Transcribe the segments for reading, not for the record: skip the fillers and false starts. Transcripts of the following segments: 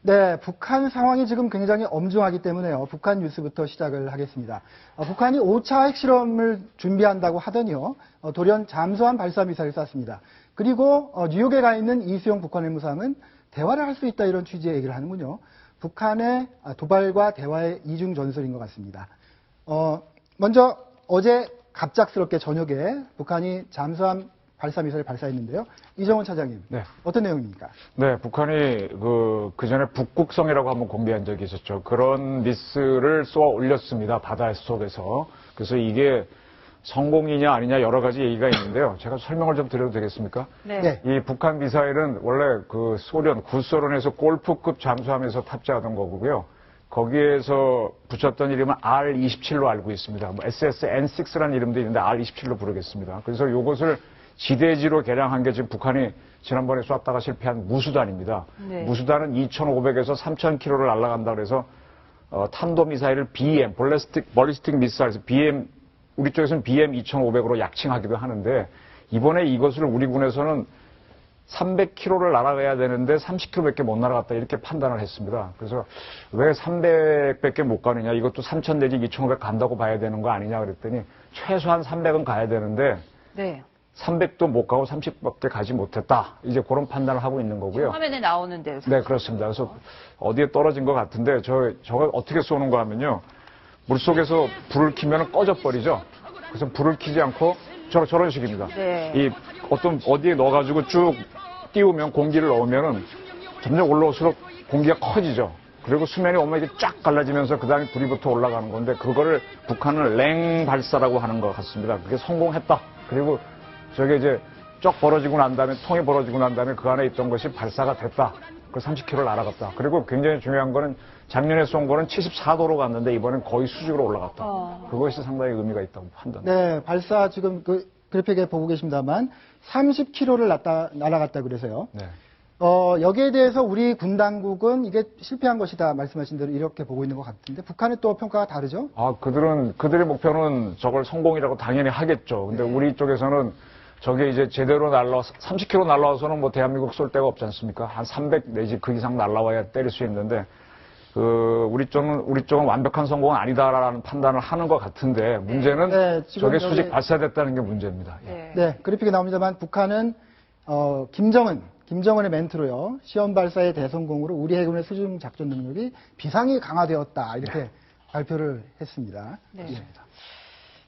네, 북한 상황이 지금 굉장히 엄중하기 때문에요. 북한 뉴스부터 시작을 하겠습니다. 북한이 5차 핵실험을 준비한다고 하더니요. 돌연 잠수함 발사 미사일을 쐈습니다. 그리고 뉴욕에 가 있는 이수영 북한 외무상은 대화를 할 수 있다 이런 취지의 얘기를 하는군요. 북한의 도발과 대화의 이중 전술인 것 같습니다. 먼저 어제 갑작스럽게 저녁에 북한이 잠수함 발사 미사일을 발사했는데요. 이정원 차장님, 네. 어떤 내용입니까? 네, 북한이 그 전에 북극성이라고 한번 공개한 적이 있었죠. 그런 미스를 쏘아 올렸습니다. 바다 속에서. 그래서 이게 성공이냐 아니냐 여러 가지 얘기가 있는데요. 제가 설명을 좀 드려도 되겠습니까? 네. 이 북한 미사일은 원래 그 구소련에서 골프급 잠수함에서 탑재하던 거고요. 거기에서 붙였던 이름은 R-27로 알고 있습니다. 뭐 SSN-6라는 이름도 있는데 R-27로 부르겠습니다. 그래서 이것을 지대지로 개량한 게 지금 북한이 지난번에 쐈다가 실패한 무수단입니다. 네. 무수단은 2,500에서 3,000km를 날아간다 그래서 탄도미사일을 BM, ballistic missiles, BM, 우리 쪽에서는 BM 2,500으로 약칭하기도 하는데 이번에 이것을 우리 군에서는 300km를 날아가야 되는데 30km밖에 못 날아갔다 이렇게 판단을 했습니다. 그래서 왜 300밖에 못 가느냐, 이것도 3,000 내지 2,500 간다고 봐야 되는 거 아니냐 그랬더니 최소한 300은 가야 되는데 네. 300도 못 가고 30밖에 가지 못했다. 이제 그런 판단을 하고 있는 거고요. 화면에 나오는데요. 네, 그렇습니다. 그래서 어디에 떨어진 것 같은데 저가 어떻게 쏘는 거 하면요. 물속에서 불을 켜면 꺼져 버리죠. 그래서 불을 켜지 않고 저런 식입니다. 네. 이 어디에 넣어가지고 쭉 띄우면 공기를 넣으면은 점점 올라올수록 공기가 커지죠. 그리고 수면이 오면 이게 쫙 갈라지면서 그 다음에 불이 붙어 올라가는 건데 그거를 북한은 랭 발사라고 하는 것 같습니다. 그게 성공했다. 그리고 저게 이제 쩍 벌어지고 난 다음에 통이 벌어지고 난 다음에 그 안에 있던 것이 발사가 됐다. 그 30km를 날아갔다. 그리고 굉장히 중요한 거는 작년에 쏜 거는 74도로 갔는데 이번엔 거의 수직으로 올라갔다. 그것이 상당히 의미가 있다고 판단. 네, 발사 지금 그 그래픽에 보고 계십니다만 30km를 날아갔다 그래서요. 네. 여기에 대해서 우리 군 당국은 이게 실패한 것이다 말씀하신 대로 이렇게 보고 있는 것 같은데 북한의 또 평가가 다르죠? 그들의 목표는 저걸 성공이라고 당연히 하겠죠. 근데 우리 쪽에서는 저게 이제 제대로 30km 날라와서는 뭐 대한민국 쏠 데가 없지 않습니까? 한 300 내지 그 이상 날라와야 때릴 수 있는데, 우리 쪽은 완벽한 성공은 아니다라는 판단을 하는 것 같은데, 문제는 저게 수직 발사됐다는 게 문제입니다. 네. 네, 그래픽에 나옵니다만 북한은, 김정은의 멘트로요, 시험 발사의 대성공으로 우리 해군의 수중 작전 능력이 비상이 강화되었다. 이렇게 발표를 했습니다. 네.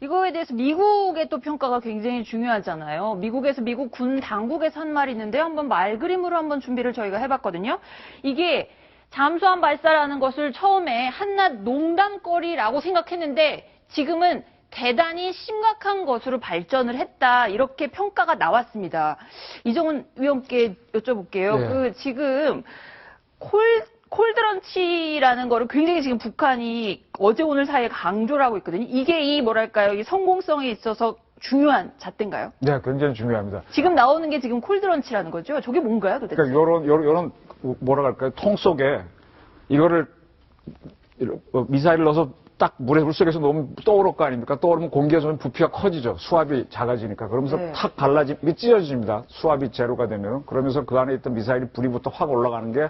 이거에 대해서 미국의 또 평가가 굉장히 중요하잖아요. 미국에서 미국 군 당국에서 한 말이 있는데 한번 말 그림으로 한번 준비를 저희가 해봤거든요. 이게 잠수함 발사라는 것을 처음에 한낱 농담거리라고 생각했는데 지금은 대단히 심각한 것으로 발전을 했다. 이렇게 평가가 나왔습니다. 이정훈 위원께 여쭤볼게요. 네. 지금 콜드런치라는 거를 굉장히 지금 북한이 어제 오늘 사이에 강조를 하고 있거든요. 이게 이 성공성에 있어서 중요한 잣대인가요? 네, 굉장히 중요합니다. 지금 나오는 게 지금 콜드런치라는 거죠? 저게 뭔가요, 도대체? 그러니까 요런 뭐라 할까요? 통 속에 이거를 미사일을 넣어서 딱 물속에서 넣으면 떠오를 거 아닙니까? 떠오르면 공기에서 부피가 커지죠. 수압이 작아지니까. 그러면서 탁 이게 찢어집니다. 수압이 제로가 되면. 그러면서 그 안에 있던 미사일이 불이 붙어 확 올라가는 게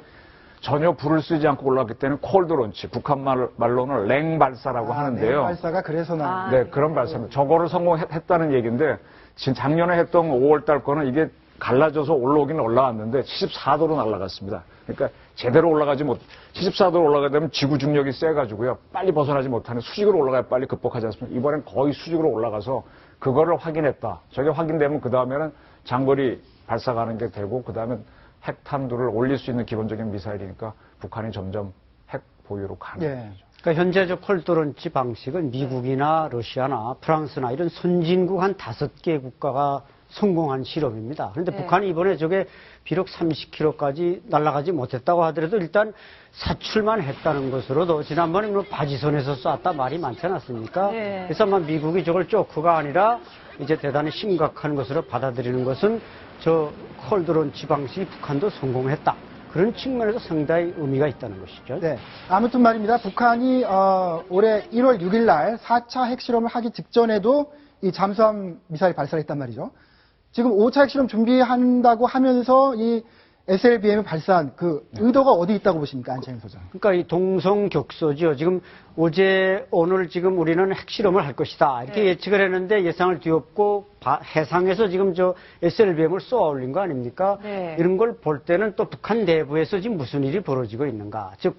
전혀 불을 쓰지 않고 올라갔기 때문에 콜드런치, 북한 말로는 랭 발사라고 하는데요. 랭 발사가 그래서 나온. 네, 그런 발사입니다. 저거를 성공했다는 얘기인데 지금 작년에 했던 5월달 거는 이게 갈라져서 올라오긴 올라왔는데 74도로 날아갔습니다. 그러니까 제대로 74도로 올라가려면 지구 중력이 세가지고요. 빨리 벗어나지 못하는 수직으로 올라가야 빨리 극복하지 않습니까? 이번엔 거의 수직으로 올라가서 그거를 확인했다. 저게 확인되면 그 다음에는 장거리 발사가는 게 되고 그 다음에 핵탄두를 올릴 수 있는 기본적인 미사일이니까 북한이 점점 핵 보유로 가는 거죠. 그러니까 현재 콜드런치 방식은 미국이나 러시아나 프랑스나 이런 선진국 한 5개 국가가 성공한 실험입니다. 그런데 북한이 이번에 저게 비록 30km까지 날아가지 못했다고 하더라도 일단 사출만 했다는 것으로도 지난번에 바지선에서 쐈다 말이 많지 않았습니까? 그래서 아마 미국이 저걸 조크가 아니라 이제 대단히 심각한 것으로 받아들이는 것은 저 콜드런치 방식이 북한도 성공했다. 그런 측면에서 상당히 의미가 있다는 것이죠. 네. 아무튼 말입니다. 북한이 올해 1월 6일 날 4차 핵실험을 하기 직전에도 이 잠수함 미사일 발사를 했단 말이죠. 지금 5차 핵실험 준비한다고 하면서 이 SLBM을 발사한 그 의도가 어디 있다고 보십니까, 안창현 소장? 그러니까 이 동성격소죠. 지금 어제 오늘 지금 우리는 핵실험을 할 것이다 이렇게 네. 예측을 했는데 예상을 뒤엎고 해상에서 지금 저 SLBM을 쏘아 올린 거 아닙니까? 네. 이런 걸 볼 때는 또 북한 내부에서 지금 무슨 일이 벌어지고 있는가? 즉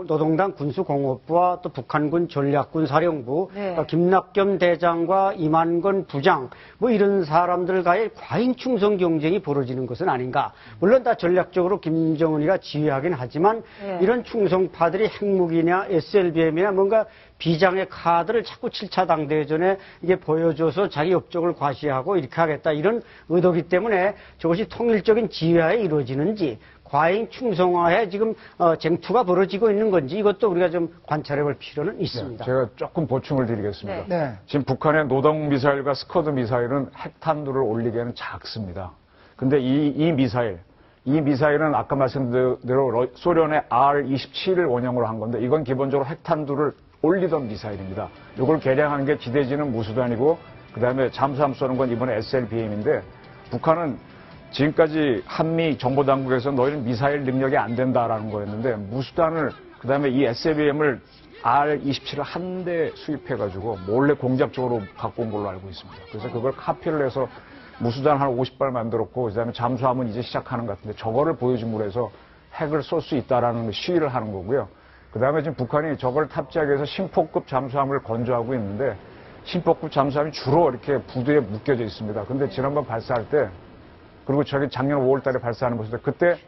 노동당 군수공업부와 또 북한군 전략군 사령부, 네. 그러니까 김낙겸 대장과 이만건 부장 뭐 이런 사람들과의 과잉 충성 경쟁이 벌어지는 것은 아닌가? 물론 다 전략적으로 김정은이가 지휘하긴 하지만 네. 이런 충성파들이 핵무기냐 SLBM이나 뭔가 비장의 카드를 자꾸 7차 당대전에 이게 보여줘서 자기 업적을 과시하고 이렇게 하겠다 이런 의도기 때문에 저것이 통일적인 지휘하에 이루어지는지 과잉 충성화에 지금 쟁투가 벌어지고 있는 건지 이것도 우리가 좀 관찰해 볼 필요는 있습니다. 제가 조금 보충을 드리겠습니다. 네. 지금 북한의 노동 미사일과 스커드 미사일은 핵탄두를 올리기에는 작습니다. 근데 이 미사일은 아까 말씀드린 대로 소련의 R-27을 원형으로 한 건데 이건 기본적으로 핵탄두를 올리던 미사일입니다. 이걸 개량한 게 지대지는 무수단이고 그다음에 잠수함 쏘는 건 이번에 SLBM인데 북한은 지금까지 한미 정보당국에서 너희는 미사일 능력이 안 된다라는 거였는데 무수단을 그다음에 이 SLBM을 R-27을 한 대 수입해가지고 몰래 공작적으로 갖고 온 걸로 알고 있습니다. 그래서 그걸 카피를 해서 무수단 한 50발 만들었고 그다음에 잠수함은 이제 시작하는 것 같은데 저거를 보여줌으로 해서 핵을 쏠 수 있다라는 시위를 하는 거고요. 그다음에 지금 북한이 저걸 탑재하기 위해서 심포급 잠수함을 건조하고 있는데 심포급 잠수함이 주로 이렇게 부두에 묶여져 있습니다. 근데 지난번 발사할 때 그리고 저기 작년 5월 달에 발사하는 모습인데 그때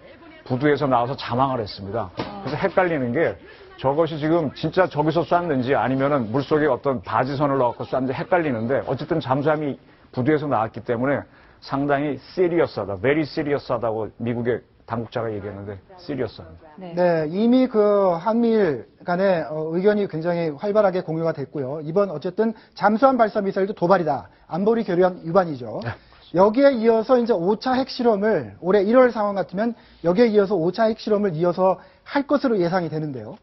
부두에서 나와서 자망을 했습니다. 그래서 헷갈리는 게 저것이 지금 진짜 저기서 쐈는지 아니면은 물속에 어떤 바지선을 넣고 쐈는지 헷갈리는데 어쨌든 잠수함이 부두에서 나왔기 때문에 상당히 시리어스하다, very serious하다고 미국의 당국자가 얘기했는데 시리어스합니다. 네, 이미 그 한미일 간의 의견이 굉장히 활발하게 공유가 됐고요. 이번 어쨌든 잠수함 발사 미사일도 도발이다. 안보리 교류안 위반이죠. 여기에 이어서 이제 5차 핵실험을 올해 1월 상황 같으면 여기에 이어서 5차 핵실험을 이어서 할 것으로 예상이 되는데요.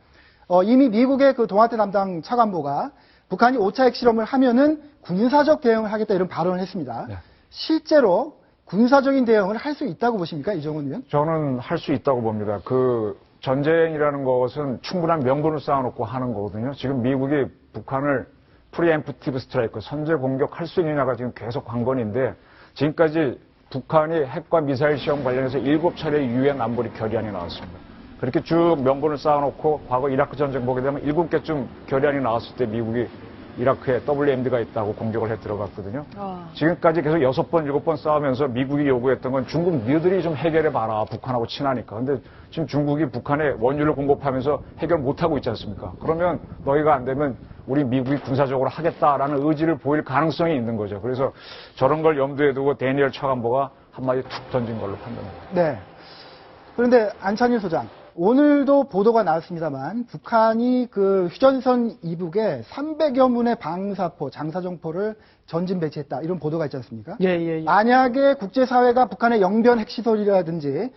이미 미국의 그 동아태 담당 차관보가 북한이 5차 핵실험을 하면은 군사적 대응을 하겠다 이런 발언을 했습니다. 네. 실제로 군사적인 대응을 할 수 있다고 보십니까, 이정훈 의원? 저는 할 수 있다고 봅니다. 그 전쟁이라는 것은 충분한 명분을 쌓아놓고 하는 거거든요. 지금 미국이 북한을 프리엠프티브 스트라이크, 선제 공격할 수 있느냐가 지금 계속 관건인데 지금까지 북한이 핵과 미사일 시험 관련해서 7차례 유엔 안보리 결의안이 나왔습니다. 그렇게 쭉 명분을 쌓아놓고 과거 이라크 전쟁 보게 되면 7개쯤 결의안이 나왔을 때 미국이 이라크에 WMD가 있다고 공격을 해 들어갔거든요. 지금까지 계속 6번, 7번 싸우면서 미국이 요구했던 건 중국 너희들이 좀 해결해봐라. 북한하고 친하니까. 근데 지금 중국이 북한에 원유를 공급하면서 해결 못하고 있지 않습니까? 그러면 너희가 안 되면 우리 미국이 군사적으로 하겠다라는 의지를 보일 가능성이 있는 거죠. 그래서 저런 걸 염두에 두고 데니얼 차관보가 한마디 툭 던진 걸로 판단합니다. 네. 그런데 안찬일 소장, 오늘도 보도가 나왔습니다만 북한이 그 휴전선 이북에 300여 문의 방사포, 장사정포를 전진 배치했다. 이런 보도가 있지 않습니까? 예. 만약에 국제사회가 북한의 영변 핵시설이라든지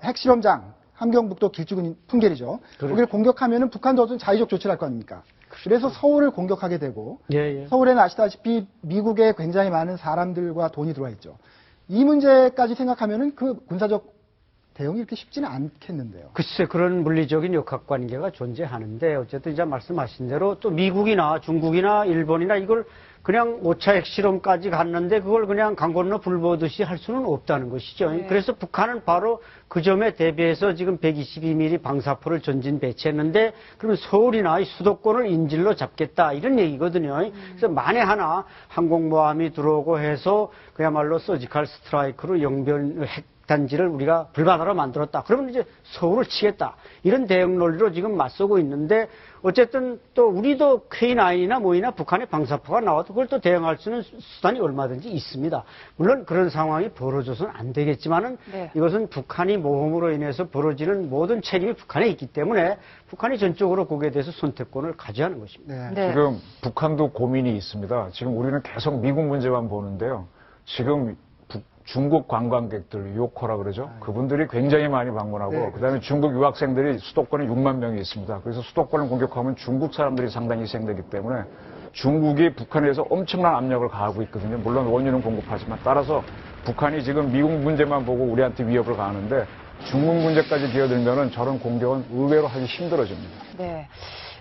핵실험장, 함경북도 길쭉은 풍계리죠. 거기를 공격하면은 북한도 어떤 자의적 조치를 할 거 아닙니까? 그래서 서울을 공격하게 되고 서울에는 아시다시피 미국에 굉장히 많은 사람들과 돈이 들어와 있죠. 이 문제까지 생각하면은 그 군사적 대응이 이렇게 쉽지는 않겠는데요. 글쎄 그런 물리적인 역학관계가 존재하는데 어쨌든 이제 말씀하신 대로 또 미국이나 중국이나 일본이나 이걸 그냥 5차 핵실험까지 갔는데 그걸 그냥 강 건너 불 보듯이 할 수는 없다는 것이죠. 네. 그래서 북한은 바로 그 점에 대비해서 지금 122mm 방사포를 전진 배치했는데 그러면 서울이나 수도권을 인질로 잡겠다 이런 얘기거든요. 그래서 만에 하나 항공모함이 들어오고 해서 그야말로 서지컬 스트라이크로 영변 핵단지를 우리가 불가사로 만들었다. 그러면 이제 서울을 치겠다. 이런 대응 논리로 지금 맞서고 있는데 어쨌든 또 우리도 K9이나 뭐이나 북한의 방사포가 나와도 그걸 또 대응할 수 있는 수단이 얼마든지 있습니다. 물론 그런 상황이 벌어져서는 안 되겠지만은 네. 이것은 북한이 모험으로 인해서 벌어지는 모든 책임이 북한에 있기 때문에 북한이 전적으로 거기에 대해서 선택권을 가져야하는 것입니다. 네. 지금 북한도 고민이 있습니다. 지금 우리는 계속 미국 문제만 보는데요. 지금 중국 관광객들, 유호커라 그러죠. 그분들이 굉장히 많이 방문하고, 네, 그다음에 중국 유학생들이 수도권에 6만 명이 있습니다. 그래서 수도권을 공격하면 중국 사람들이 상당히 희생되기 때문에 중국이 북한에 대해서 엄청난 압력을 가하고 있거든요. 물론 원유는 공급하지만 따라서 북한이 지금 미국 문제만 보고 우리한테 위협을 가하는데 중국 문제까지 기어들면은 저런 공격은 의외로 하기 힘들어집니다. 네.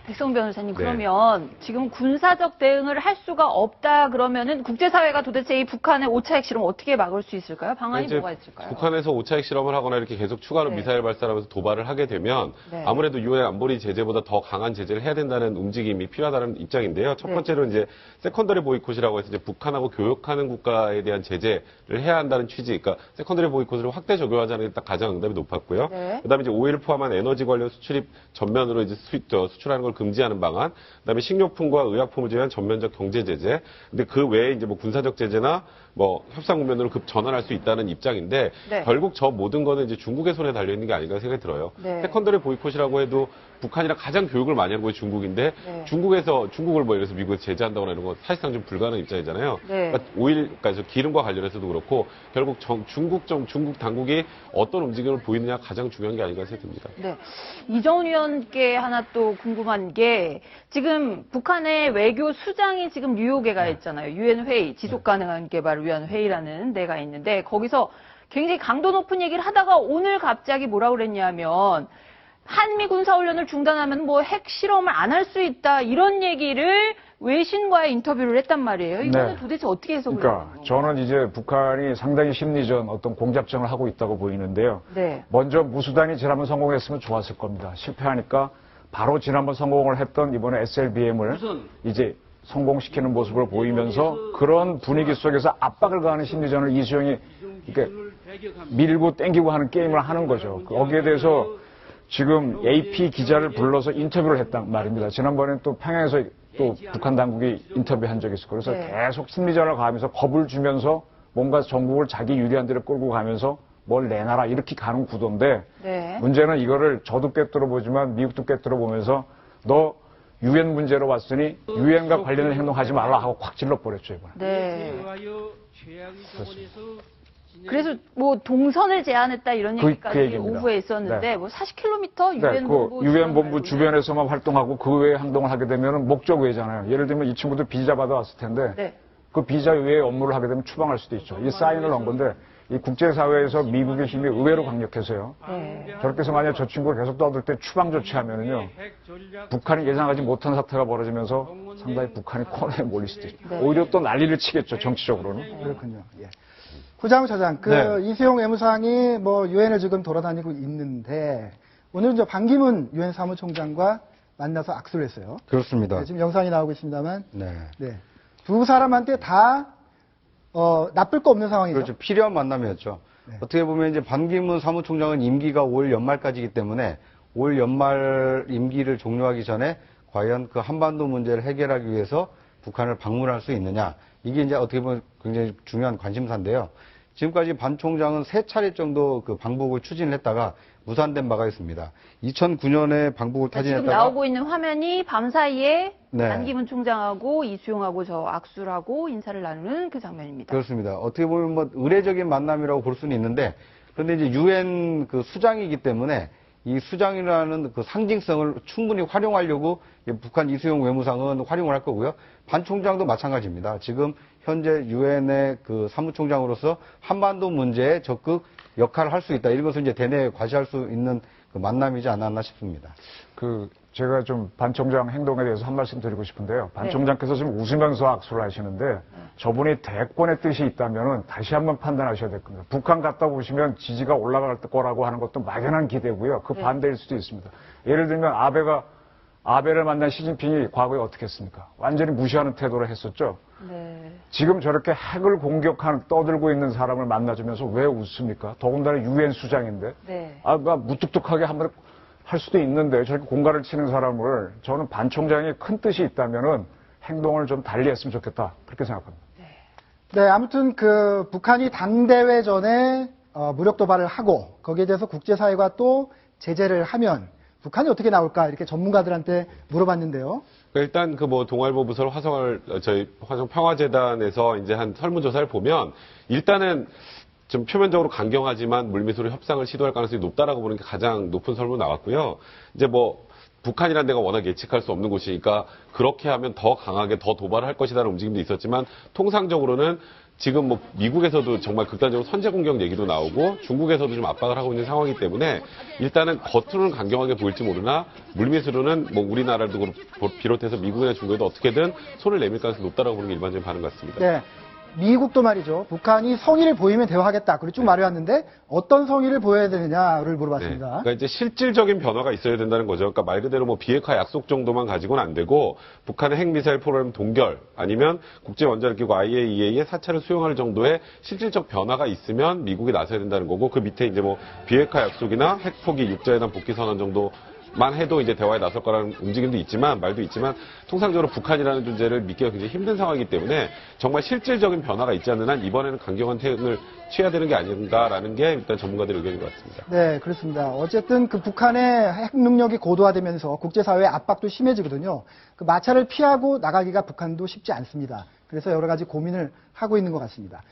백성 변호사님, 네. 그러면 지금 군사적 대응을 할 수가 없다 그러면은 국제사회가 도대체 이 북한의 5차 핵실험 어떻게 막을 수 있을까요? 방안이 이제 뭐가 있을까요? 북한에서 5차 핵실험을 하거나 이렇게 계속 추가로 네. 미사일 발사하면서 도발을 하게 되면 네. 아무래도 유엔 안보리 제재보다 더 강한 제재를 해야 된다는 움직임이 필요하다는 입장인데요. 첫 네. 번째로 이제 세컨더리 보이콧이라고 해서 이제 북한하고 교역하는 국가에 대한 제재를 해야 한다는 취지. 그러니까 세컨더리 보이콧을 확대 적용하자는 게 딱 가장 응답이 높았고요. 네. 그다음에 이제 오일을 포함한 에너지 관련 수출입 전면으로 이제 수출하는 걸 금지하는 방안. 그다음에 식료품과 의약품을 제외한 전면적 경제 제재. 근데 그 외에 이제 뭐 군사적 제재나 뭐 협상 국면으로 급 전환할 수 있다는 입장인데 네. 결국 저 모든 거는 이제 중국의 손에 달려 있는 게 아닌가 생각이 들어요. 네. 세컨더리 보이콧이라고 해도 북한이랑 가장 교육을 많이 하는 곳이 중국인데 네. 중국을 뭐 예를 들어서 미국에서 제재한다거나 이런 거 사실상 좀 불가능한 입장이잖아요. 네. 그러니까 그러니까 기름과 관련해서도 그렇고 결국 중국 당국이 어떤 움직임을 보이느냐 가장 중요한 게 아닌가 생각이 듭니다. 네. 이정훈 위원께 하나 또 궁금한 게 지금 북한의 외교 수장이 지금 뉴욕에 가 있잖아요. 유엔 회의, 지속 가능한 개발 위원 회의라는 데가 있는데 거기서 굉장히 강도 높은 얘기를 하다가 오늘 갑자기 뭐라 그랬냐면 한미 군사훈련을 중단하면 뭐 핵실험을 안 할 수 있다 이런 얘기를 외신과의 인터뷰를 했단 말이에요. 이거는 네. 도대체 어떻게 해석을 그러니까 하는 건가요? 저는 이제 북한이 상당히 심리전 어떤 공작전을 하고 있다고 보이는데요. 네. 먼저 무수단이 지난번 성공했으면 좋았을 겁니다. 실패하니까 바로 지난번 성공을 했던 이번에 SLBM을 이제 성공시키는 모습을 보이면서 그런 분위기 속에서 압박을 가하는 심리전을 이수영이 이렇게 밀고 땡기고 하는 게임을 하는 거죠. 거기에 대해서 지금 AP 기자를 불러서 인터뷰를 했단 말입니다. 지난번에는 또 평양에서 또 북한 당국이 인터뷰한 적이 있었고 그래서 네. 계속 심리전을 가면서 겁을 주면서 뭔가 정국을 자기 유리한 데로 끌고 가면서 뭘 내놔라 이렇게 가는 구도인데 네. 문제는 이거를 저도 꿰뚫어 보지만 미국도 꿰뚫어 보면서 너 유엔 문제로 왔으니 유엔과 관련된 행동하지 말라 하고 콱 찔러버렸죠 이번에. 네. 그래서 뭐 동선을 제한했다 이런 그 얘기까지 얘기입니다. 오후에 있었는데 네. 뭐 40km 네, 유엔 그 본부 유엔 본부 주변에서만 활동하고 그 외에 행동을 하게 되면 목적 외잖아요. 예를 들면 이 친구들 비자 받아왔을 텐데 네. 그 비자 외에 업무를 하게 되면 추방할 수도 있죠. 이 사인을 넣은 건데 이 국제사회에서 미국의 힘이 의외로 강력해서요. 네. 저렇게 해서 만약 저 친구가 계속 떠들 때 추방 조치하면은요. 북한이 예상하지 못한 사태가 벌어지면서 상당히 북한이 코너에 몰릴 수도 있죠. 네. 오히려 또 난리를 치겠죠. 정치적으로는. 그렇군요. 예. 후장우 차장, 네. 이수용 외무상이 뭐 유엔을 지금 돌아다니고 있는데 오늘은 저 반기문 유엔 사무총장과 만나서 악수를 했어요. 그렇습니다. 네, 지금 영상이 나오고 있습니다만, 네. 네. 두 사람한테 다 나쁠 거 없는 상황이죠. 그렇죠. 필요한 만남이었죠. 네. 어떻게 보면 이제 반기문 사무총장은 임기가 올 연말까지이기 때문에 올 연말 임기를 종료하기 전에 과연 그 한반도 문제를 해결하기 위해서 북한을 방문할 수 있느냐. 이게 이제 어떻게 보면 굉장히 중요한 관심사인데요. 지금까지 반 총장은 3차례 정도 그 방북을 추진을 했다가 무산된 바가 있습니다. 2009년에 방북을 지금 타진했다가 나오고 있는 화면이 밤사이에 네. 반기문 총장하고 이수용하고 저 악수를 하고 인사를 나누는 그 장면입니다. 그렇습니다. 어떻게 보면 뭐 의례적인 만남이라고 볼 수는 있는데 그런데 이제 유엔 그 수장이기 때문에 이 수장이라는 그 상징성을 충분히 활용하려고 북한 이수용 외무상은 활용을 할 거고요. 반 총장도 마찬가지입니다. 지금 현재 유엔의 그 사무총장으로서 한반도 문제에 적극 역할을 할 수 있다. 이런 것을 이제 대내에 과시할 수 있는 그 만남이지 않았나 싶습니다. 제가 좀 반 총장 행동에 대해서 한 말씀 드리고 싶은데요. 반 총장께서 지금 웃으면서 악수를 하시는데 저분이 대권의 뜻이 있다면 다시 한번 판단하셔야 될 겁니다. 북한 갔다 오시면 지지가 올라갈 거라고 하는 것도 막연한 기대고요. 그 반대일 수도 있습니다. 예를 들면 아베를 만난 시진핑이 과거에 어떻게 했습니까? 완전히 무시하는 태도를 했었죠. 네. 지금 저렇게 핵을 떠들고 있는 사람을 만나주면서 왜 웃습니까? 더군다나 유엔 수장인데. 네. 무뚝뚝하게 한번 할 수도 있는데 저렇게 공갈을 치는 사람을 저는 반 총장이 큰 뜻이 있다면은 행동을 좀 달리 했으면 좋겠다. 그렇게 생각합니다. 네, 아무튼 그 북한이 당대회 전에 무력 도발을 하고 거기에 대해서 국제사회가 또 제재를 하면 북한이 어떻게 나올까 이렇게 전문가들한테 물어봤는데요. 일단 그 뭐 동아일보 부설 저희 화성 평화재단에서 이제 한 설문조사를 보면 일단은 좀 표면적으로 강경하지만 물밑으로 협상을 시도할 가능성이 높다라고 보는 게 가장 높은 설문 나왔고요. 이제 뭐 북한이라는 데가 워낙 예측할 수 없는 곳이니까 그렇게 하면 더 강하게 더 도발을 할 것이라는 움직임도 있었지만 통상적으로는 지금 뭐 미국에서도 정말 극단적으로 선제 공격 얘기도 나오고 중국에서도 좀 압박을 하고 있는 상황이기 때문에 일단은 겉으로는 강경하게 보일지 모르나 물밑으로는 뭐 우리나라도 비롯해서 미국이나 중국에도 어떻게든 손을 내밀 가능성이 높다라고 보는 게 일반적인 반응 같습니다. 네. 미국도 말이죠. 북한이 성의를 보이면 대화하겠다. 그리고 쭉 말해왔는데 어떤 성의를 보여야 되느냐를 네. 물어봤습니다. 그러니까 이제 실질적인 변화가 있어야 된다는 거죠. 그러니까 말 그대로 뭐 비핵화 약속 정도만 가지고는 안 되고 북한의 핵미사일 프로그램 동결 아니면 국제원자력기구 IAEA의 사찰을 수용할 정도의 실질적 변화가 있으면 미국이 나서야 된다는 거고 그 밑에 이제 뭐 비핵화 약속이나 핵포기 육자회담 복귀 선언 정도 만 해도 이제 대화에 나설 거라는 움직임도 있지만 말도 있지만 통상적으로 북한이라는 존재를 믿기가 굉장히 힘든 상황이기 때문에 정말 실질적인 변화가 있지 않는 한 이번에는 강경한 태응을 취해야 되는 게 아닌가라는 게 일단 전문가들의 의견인 것 같습니다. 네, 그렇습니다. 어쨌든 그 북한의 핵 능력이 고도화되면서 국제사회의 압박도 심해지거든요. 그 마찰을 피하고 나가기가 북한도 쉽지 않습니다. 그래서 여러 가지 고민을 하고 있는 것 같습니다.